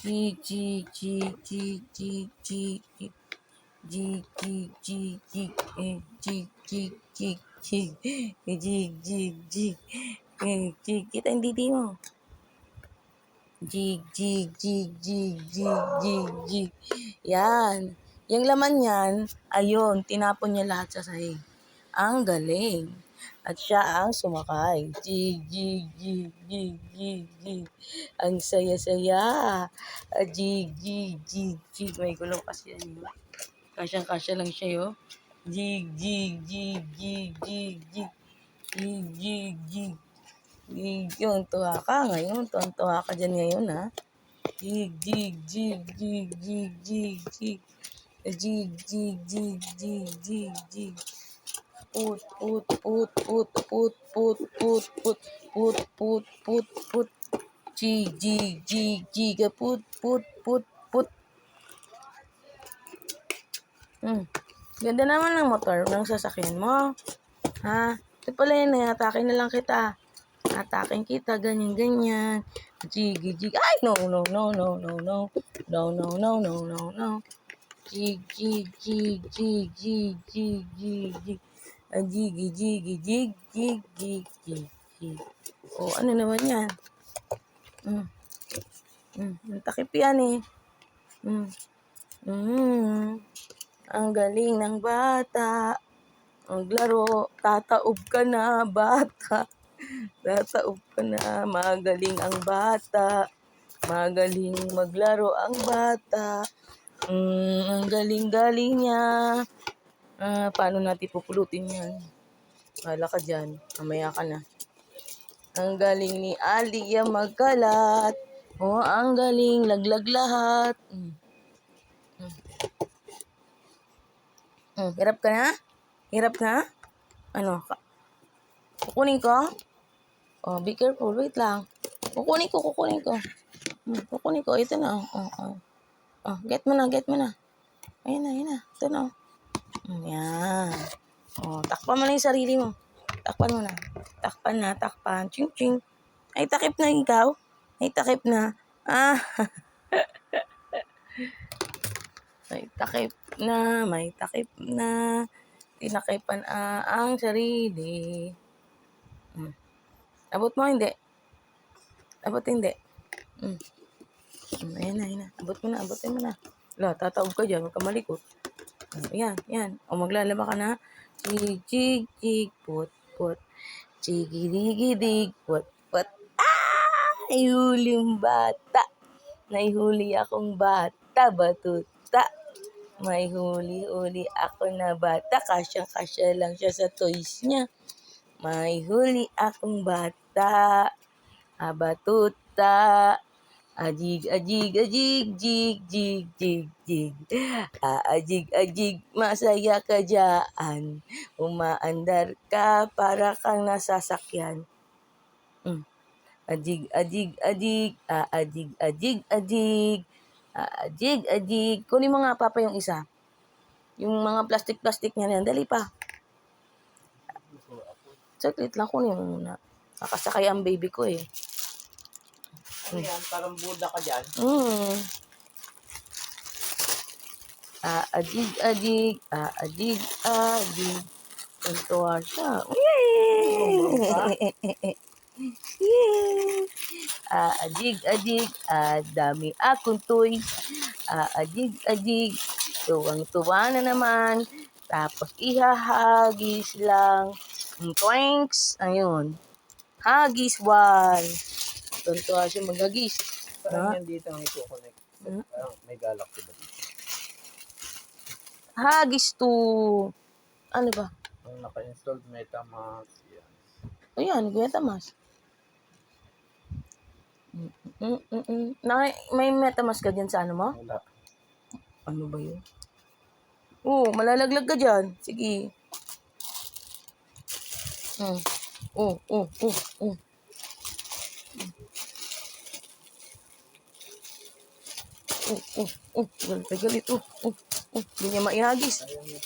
Jig, jig, jig, jig, jig, jig, jig. Jig, jig, jig, jig, jig, jig, jig, jig, jig, jig, jig, jig. Kita yung didi mo. Jig, jig, jig, jig, jig, jig, jig. Yan. Yung laman yan, ayun, tinapon niya lahat sa sahig. Ang galing. At siya ang sumakay. Jig, jig, jig, jig, jig, jig. Ang saya-saya. Jig, jig, jig, jig. May gulong kasi yan. Kasyang-kasya lang siya, yo. Jig, jig, jig, jig, jig, jig. Jig, jig, jig. Jig. Yun, tuwa ka ngayon. Tuwa ka dyan ngayon, ha. Jig, jig, jig, jig, jig, jig, jig. Jig, jig, jig, jig, jig, jig. Put, put, put, put, put, put, put, put, put, put, put, put. Jig, jig, jig, jig. Put, put, put, put. Ganda naman ng motor ng sasakyan mo. Ha? Ito pala yun, atake na lang kita. Atakin kita, ganyan-ganyan. Jig, jig. Ay, no, no, no, no, no, no. No, no, no, no, no, no. Jig, jig, jig, jig, jig, jig, jig, jig. Jig, jig, jig, jig, jig, jig, jig. O, ano naman yan? Ang takip yan eh. Ang galing ng bata. Maglaro, tataob ka na, bata. Tataob ka na, magaling ang bata. Magaling maglaro ang bata. Ang galing-galing niya. Paano natin pupulutin yan? Wala ka dyan. Mamaya ka na. Ang galing ni Alia magkalat. Ang galing, laglag lahat. Hirap ka na? Hirap na? Ano? Kukunin ko? Be careful. Wait lang. Kukunin ko. Kukunin ko. Ito na. Get mo na. Ayun na. Ito na. Yan. Takpan mo na yung sarili mo. Takpan mo na. Takpan. Ching, ching. Ay, takip na ikaw. Ay, takip na. May takip na. Tinakipan ang sarili. Abot mo, hindi. Ayan na. Abutin mo na. Tataob ka dyan. Huwag ka malikot. Yan. Maglalaba ka na. Jig, jig, jig. Put, put. Jiggy-diggy-dig. Put, put. Naihuli bata. Naihuli akong bata. Batuta. May huli ako na bata. Kasyang-kasya lang siya sa toys niya. May huli akong bata. Batuta. Ajig, jig, jig, jig, jig. Ajig, masaya ka dyan. Umaandar ka para kang nasasakyan. Ajig. Ajig. Kunin mo nga, Papa, yung isa. Yung mga plastic niya yan. Dali pa. Saglit lang, kunin mo muna. Nakasakay ang baby ko eh. Ano yan? Parang buda ka dyan. Ajig. Tuntua siya. Yay! Ajig. Dami akong toy. Ajig. Tuwang-tuwa na naman. Tapos ihahagis lang. Twanks. Ayun. Hagis one. Tuntua siya maghagis. Parang yan dito may kukonect. Parang may galaxy ba dito? Hagis to. Ano ba? Ang naka-installed MetaMask yan. Ayan, MetaMask. May MetaMask ka dyan sa ano mo? Wala. Ano ba yun? Malalaglag ka dyan. Sige. Galit. Hindi niya maihagis. Ayaw yung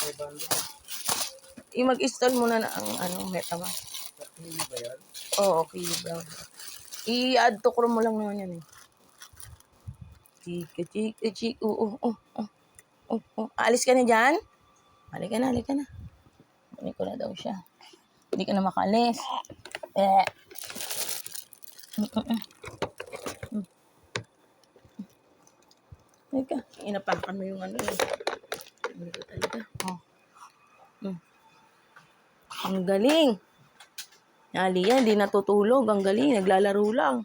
500. Mag-install muna na ang MetaMask. Hindi ba yan? Okay, browser. I-add to Chrome mo lang naman yan eh. Chika, chika, chika. Alis ka na dyan? Halika na, halika na. Kunin ko na daw siya. Hindi ka na makalis. Eh. Halika. Inapakan mo yung ano eh. Hindi ko talaga. Oh. Ang galing. Aliyah, hindi natutulog. Ang galing. Naglalaro lang.